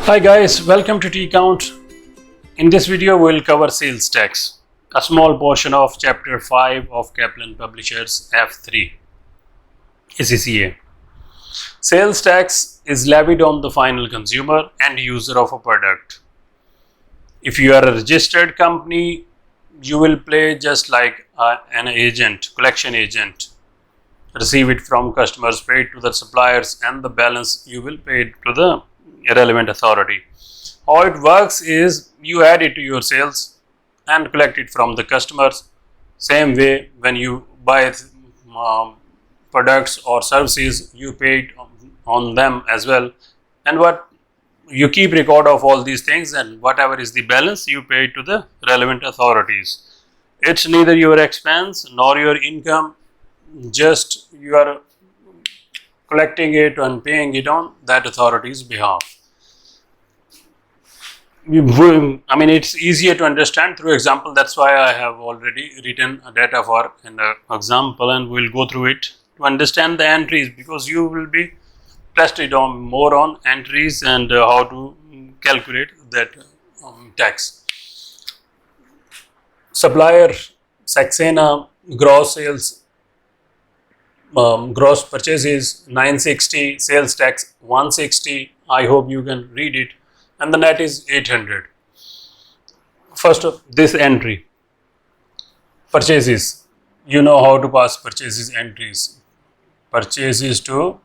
Hi guys, welcome to T Count. In this video we'll cover sales tax, a small portion of chapter 5 of Kaplan Publishers F3 ACCA. Sales tax is levied on the final consumer and user of a product. If you are a registered company, you will pay just like an agent, collection agent. Receive it from customers, pay it to the suppliers, and the balance you will pay it to the relevant authority. How it works is you add it to your sales and collect it from the customers. Same way, when you buy products or services, you pay it on them as well. And what you keep record of all these things, and whatever is the balance, you pay it to the relevant authorities. It's neither your expense nor your income, just you are collecting it and paying it on that authority's behalf. I mean, it's easier to understand through example. That's why I have already written a data for an example, and we'll go through it to understand the entries, because you will be tested on more on entries and how to calculate that tax. Supplier Saxena gross sales, gross purchases 960, sales tax 160. I hope you can read it, and the net is 800. First of this entry, purchases. You know how to pass purchases entries. Purchases to,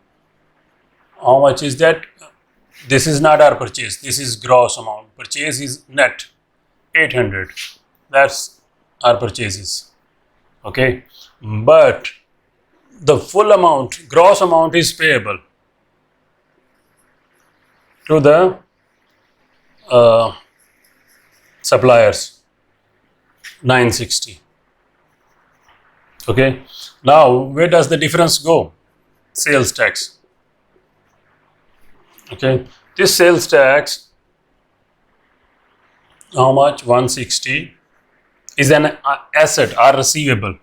how much is that? This is not our purchase, this is gross amount. Purchase is net 800. That's our purchases. Okay, but the full amount, gross amount, is payable to the suppliers, 960. Okay, now where does the difference go? Sales tax. Okay, this sales tax, how much? 160 is an asset or receivable.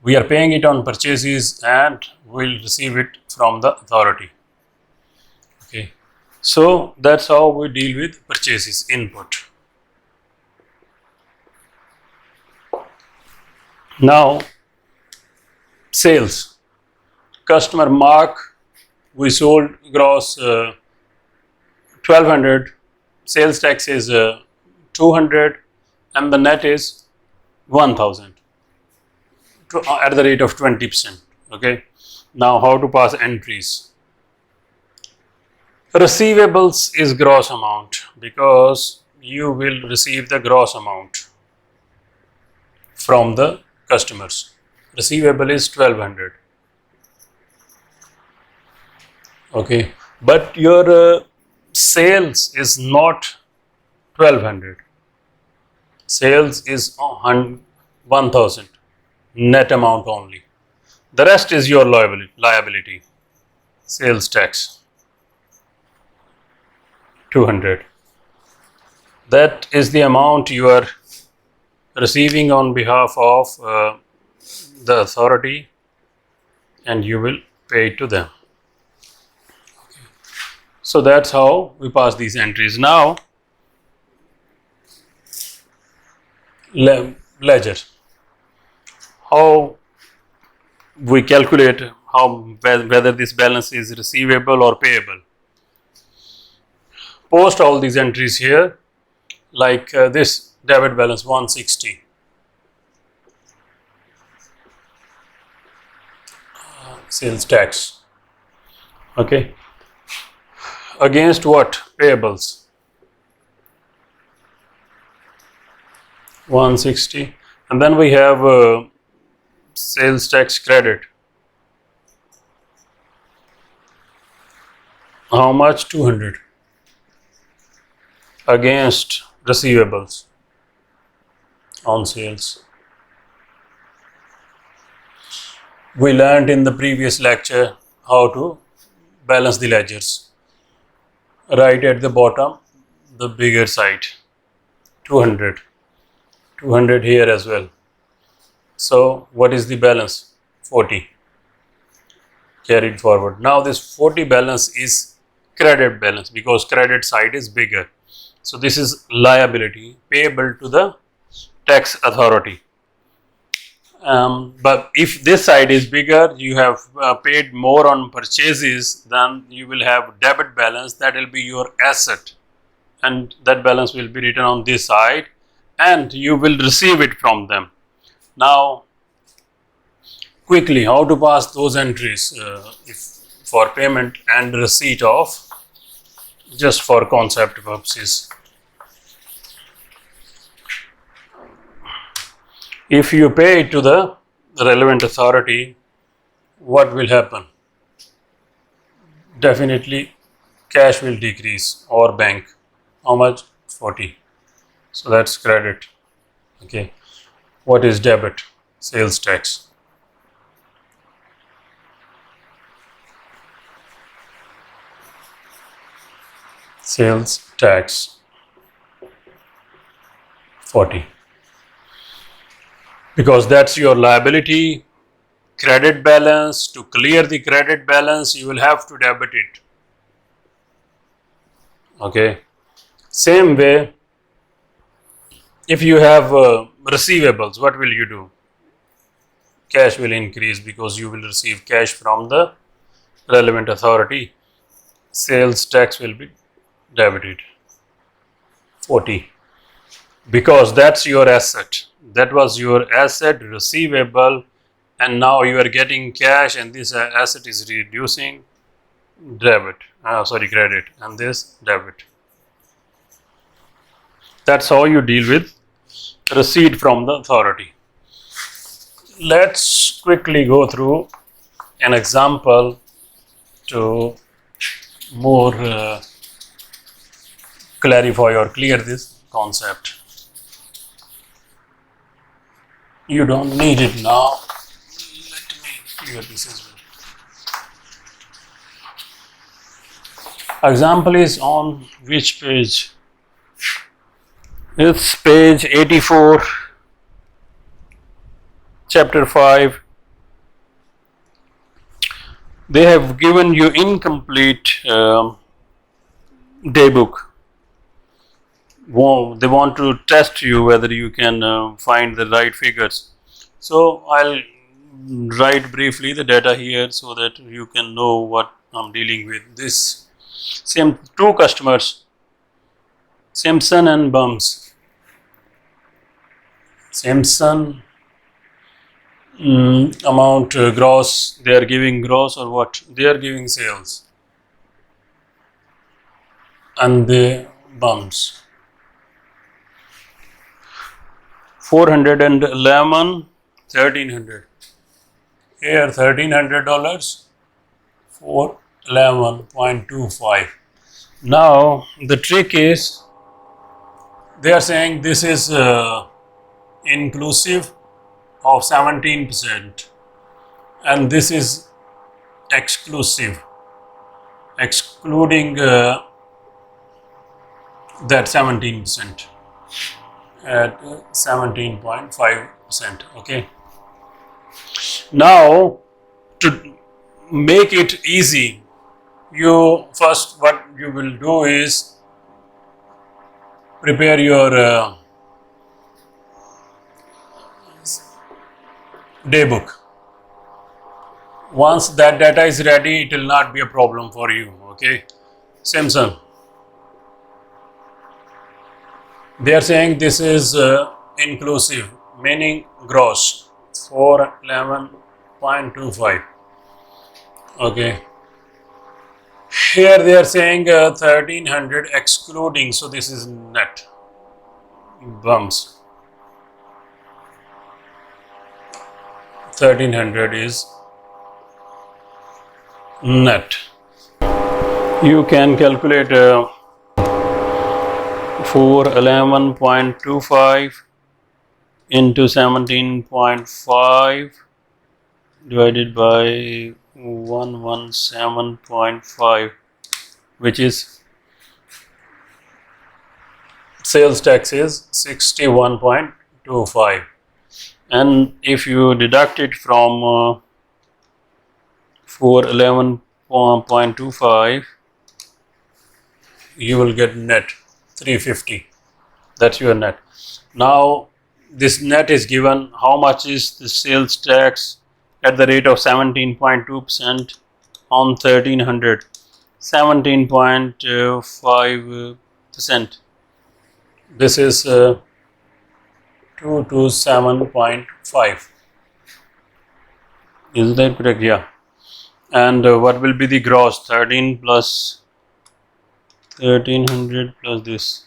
We are paying it on purchases and we'll receive it from the authority. Okay, so that's how we deal with purchases input. Now, sales. Customer mark, we sold gross 1200, sales tax is 200, and the net is 1000 at the rate of 20%. Okay, now how to pass entries? Receivables is gross amount, because you will receive the gross amount from the customers. Receivable is 1200. Okay, but your sales is not 1200. Sales is 1000, net amount only. The rest is your liability. Sales tax 200. That is the amount you are receiving on behalf of the authority, and you will pay it to them. Okay. So that's how we pass these entries. Now, ledger. How we calculate whether this balance is receivable or payable. Post all these entries here, like this debit balance 160. Sales tax. Okay. Against what? Payables. 160. And then we have sales tax credit. How much? 200. Against receivables on sales. We learned in the previous lecture how to balance the ledgers. Right at the bottom, the bigger side, 200. 200 here as well. So what is the balance? 40. Carried forward. Now this 40 balance is credit balance because credit side is bigger. So this is liability payable to the tax authority. But if this side is bigger, you have paid more on purchases, then you will have debit balance, that will be your asset, and that balance will be written on this side and you will receive it from them. Now quickly, how to pass those entries if for payment and receipt of, just for concept purposes. If you pay it to the relevant authority, what will happen? Definitely cash will decrease or bank. How much? 40. So that's credit. Okay. What is debit? Sales tax. Sales tax 40. Because that's your liability. Credit balance, to clear the credit balance, you will have to debit it. Okay. Same way, if you have receivables, what will you do? Cash will increase because you will receive cash from the relevant authority. Sales tax will be debited 40 because that's your asset. That was your asset, receivable, and now you are getting cash and this asset is reducing, credit, and this debit. That's how you deal with receipt from the authority. Let's quickly go through an example to more clarify or clear this concept. You don't need it now. Let me clear this as well. Example is on which page? It's page 84, chapter 5. They have given you incomplete day book. They want to test you whether you can find the right figures. So I'll write briefly the data here so that you can know what I'm dealing with. This same two customers, Simpson and Bums. Simpson amount gross, they are giving gross or what? They are giving sales. And the Bums. 411, 1300. Here $1,300, 411.25. Now the trick is they are saying this is inclusive of 17% and this is exclusive, excluding that 17%. At 17.5%. Okay. Now to make it easy, you first what you will do is prepare your day book. Once that data is ready, it will not be a problem for you. Okay. Simpson. They are saying this is inclusive, meaning gross, 411.25. Okay. Here they are saying 1300 excluding, so this is net. Bums. 1300 is net. You can calculate 411.25 into 17.5 divided by 117.5, which is sales tax is 61.25, and if you deduct it from 411.25, you will get net 350. That's your net. Now this net is given how much is the sales tax at the rate of 17.2% on 1300. 17.5%. This is 227.5. Is that correct? Yeah. And what will be the gross? 13 plus 1300 plus this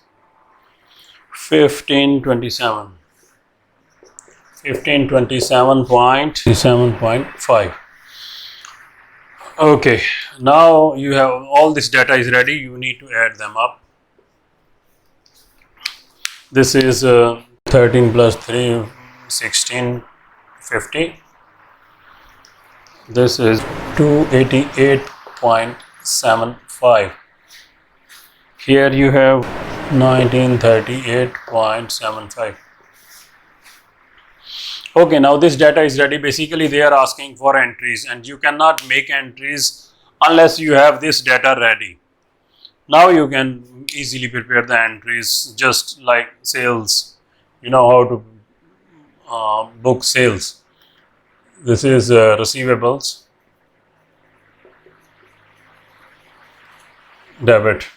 1527. 1527.5. Okay, now you have all this data is ready. You need to add them up. This is 13 plus 3, 16, 50. This is 288.75. Here you have 1938.75. Okay, now this data is ready. Basically, they are asking for entries, and you cannot make entries unless you have this data ready. Now you can easily prepare the entries, just like sales. You know how to book sales. This is receivables, debit.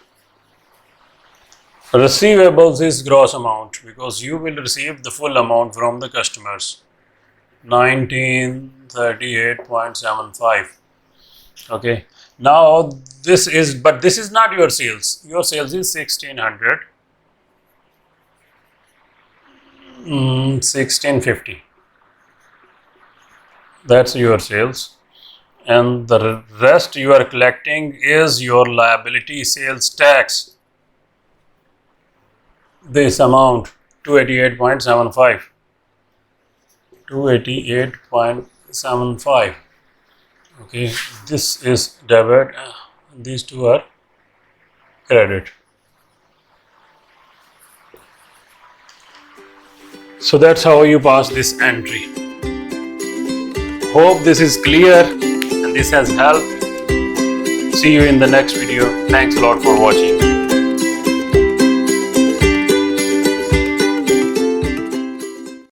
Receivables is gross amount because you will receive the full amount from the customers. 1938.75. Okay, now this is, but this is not your sales. Your sales is 1600. 1650. That's your sales, and the rest you are collecting is your liability sales tax. This amount 288.75. 288.75. Okay, this is debit, these two are credit. So that's how you pass this entry. Hope this is clear and this has helped. See you in the next video. Thanks a lot for watching.